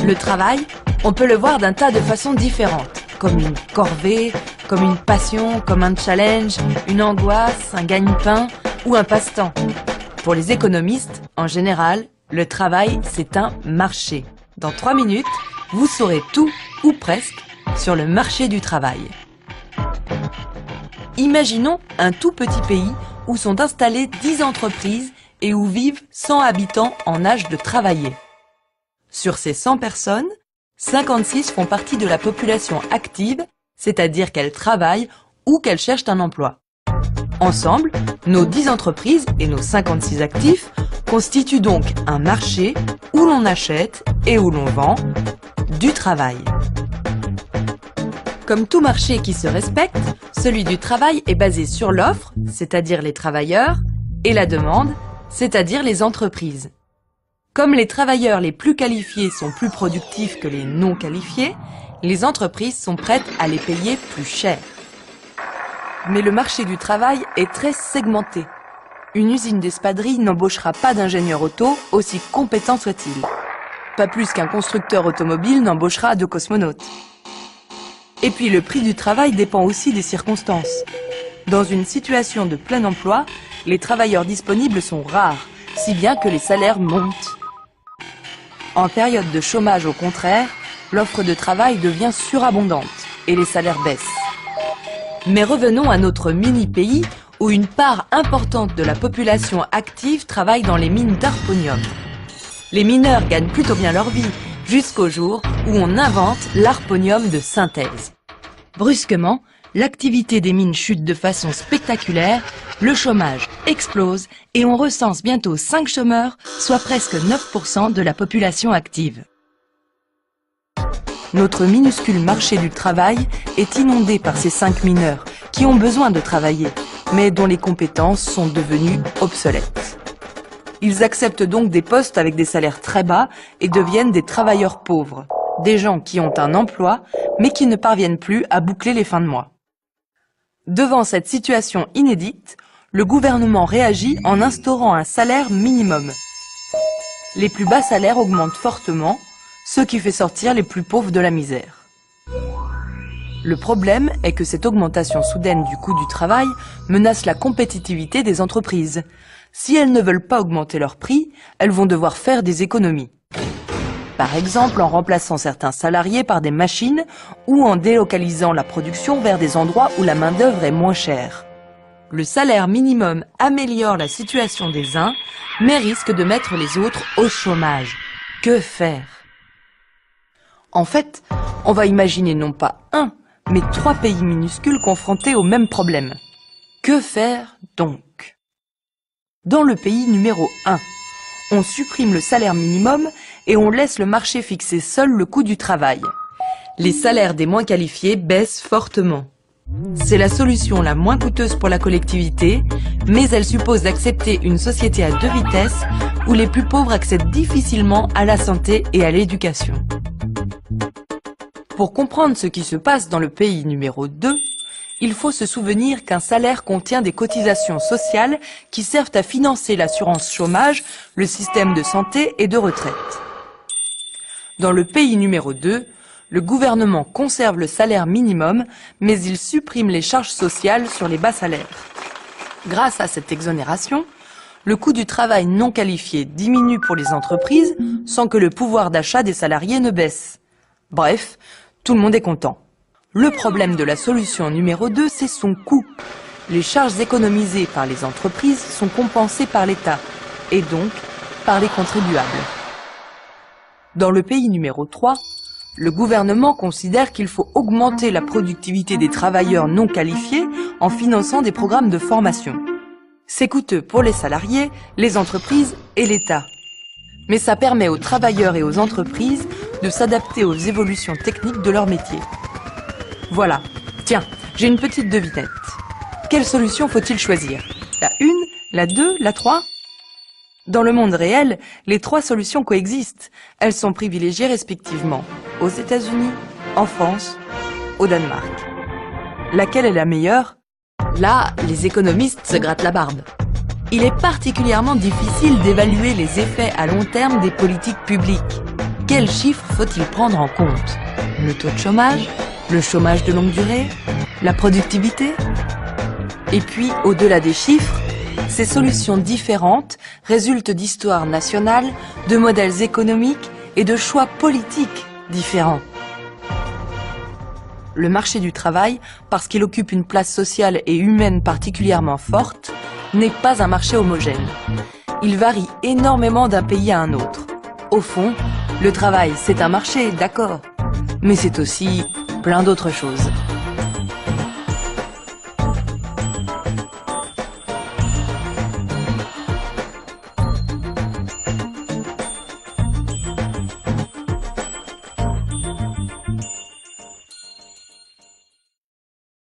Le travail, on peut le voir d'un tas de façons différentes, comme une corvée, comme une passion, comme un challenge, une angoisse, un gagne-pain ou un passe-temps. Pour les économistes, en général, le travail, c'est un marché. Dans 3 minutes, vous saurez tout, ou presque, sur le marché du travail. Imaginons un tout petit pays où sont installées 10 entreprises et où vivent 100 habitants en âge de travailler. Sur ces 100 personnes, 56 font partie de la population active, c'est-à-dire qu'elles travaillent ou qu'elles cherchent un emploi. Ensemble, nos 10 entreprises et nos 56 actifs constituent donc un marché où l'on achète et où l'on vend du travail. Comme tout marché qui se respecte, celui du travail est basé sur l'offre, c'est-à-dire les travailleurs, et la demande, c'est-à-dire les entreprises. Comme les travailleurs les plus qualifiés sont plus productifs que les non qualifiés, les entreprises sont prêtes à les payer plus cher. Mais le marché du travail est très segmenté. Une usine d'espadrilles n'embauchera pas d'ingénieur auto, aussi compétent soit-il. Pas plus qu'un constructeur automobile n'embauchera de cosmonautes. Et puis le prix du travail dépend aussi des circonstances. Dans une situation de plein emploi, les travailleurs disponibles sont rares, si bien que les salaires montent. En période de chômage, au contraire, l'offre de travail devient surabondante et les salaires baissent. Mais revenons à notre mini-pays où une part importante de la population active travaille dans les mines d'harponium. Les mineurs gagnent plutôt bien leur vie, jusqu'au jour où on invente l'harponium de synthèse. Brusquement, l'activité des mines chute de façon spectaculaire, le chômage explose et on recense bientôt 5 chômeurs, soit presque 9% de la population active. Notre minuscule marché du travail est inondé par ces 5 mineurs qui ont besoin de travailler, mais dont les compétences sont devenues obsolètes. Ils acceptent donc des postes avec des salaires très bas et deviennent des travailleurs pauvres, des gens qui ont un emploi mais qui ne parviennent plus à boucler les fins de mois. Devant cette situation inédite, le gouvernement réagit en instaurant un salaire minimum. Les plus bas salaires augmentent fortement, ce qui fait sortir les plus pauvres de la misère. Le problème est que cette augmentation soudaine du coût du travail menace la compétitivité des entreprises. Si elles ne veulent pas augmenter leur prix, elles vont devoir faire des économies. Par exemple en remplaçant certains salariés par des machines ou en délocalisant la production vers des endroits où la main-d'œuvre est moins chère. Le salaire minimum améliore la situation des uns, mais risque de mettre les autres au chômage. Que faire ? En fait, on va imaginer non pas un, mais 3 pays minuscules confrontés au même problème. Que faire donc ? Dans le pays numéro 1, on supprime le salaire minimum et on laisse le marché fixer seul le coût du travail. Les salaires des moins qualifiés baissent fortement. C'est la solution la moins coûteuse pour la collectivité, mais elle suppose d'accepter une société à 2 vitesses où les plus pauvres accèdent difficilement à la santé et à l'éducation. Pour comprendre ce qui se passe dans le pays numéro 2, il faut se souvenir qu'un salaire contient des cotisations sociales qui servent à financer l'assurance chômage, le système de santé et de retraite. Dans le pays numéro 2, le gouvernement conserve le salaire minimum, mais il supprime les charges sociales sur les bas salaires. Grâce à cette exonération, le coût du travail non qualifié diminue pour les entreprises sans que le pouvoir d'achat des salariés ne baisse. Bref, tout le monde est content. Le problème de la solution numéro 2, c'est son coût. Les charges économisées par les entreprises sont compensées par l'État, et donc par les contribuables. Dans le pays numéro 3, le gouvernement considère qu'il faut augmenter la productivité des travailleurs non qualifiés en finançant des programmes de formation. C'est coûteux pour les salariés, les entreprises et l'État. Mais ça permet aux travailleurs et aux entreprises de s'adapter aux évolutions techniques de leur métier. Voilà, tiens, j'ai une petite devinette. Quelle solution faut-il choisir? La 1, la 2, la 3? Dans le monde réel, les 3 solutions coexistent. Elles sont privilégiées respectivement aux États-Unis, en France, au Danemark. Laquelle est la meilleure? Là, les économistes se grattent la barbe. Il est particulièrement difficile d'évaluer les effets à long terme des politiques publiques. Quels chiffres faut-il prendre en compte? Le taux de chômage? Le chômage de longue durée? La productivité? Et puis, au-delà des chiffres, ces solutions différentes résultent d'histoires nationales, de modèles économiques et de choix politiques différents. Le marché du travail, parce qu'il occupe une place sociale et humaine particulièrement forte, n'est pas un marché homogène. Il varie énormément d'un pays à un autre. Au fond, le travail, c'est un marché, d'accord, mais c'est aussi plein d'autres choses.